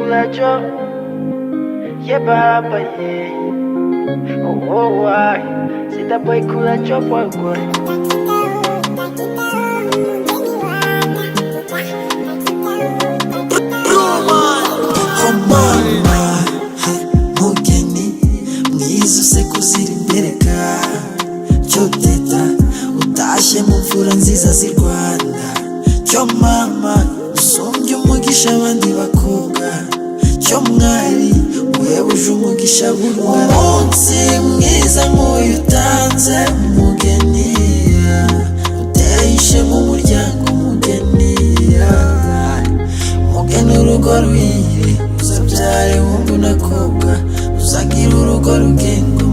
kula job, yeah baba yeah. Oh oh why? Zither boy kula job boy boy. Mugeni mwiza useka uzira imbereka cyo teta utashye mu mvura nziza z'i Rwanda cyo mama usumbye umugisha abandi bakobwa cyo mwari uhebuje umugisha burundu umunsi mwiza nk'uyu utanze Mugeni uteye ishema umuryango Mugeni Mugeni urugo ruhire uzabyare wumva unakobwa uzagira urugo rugenga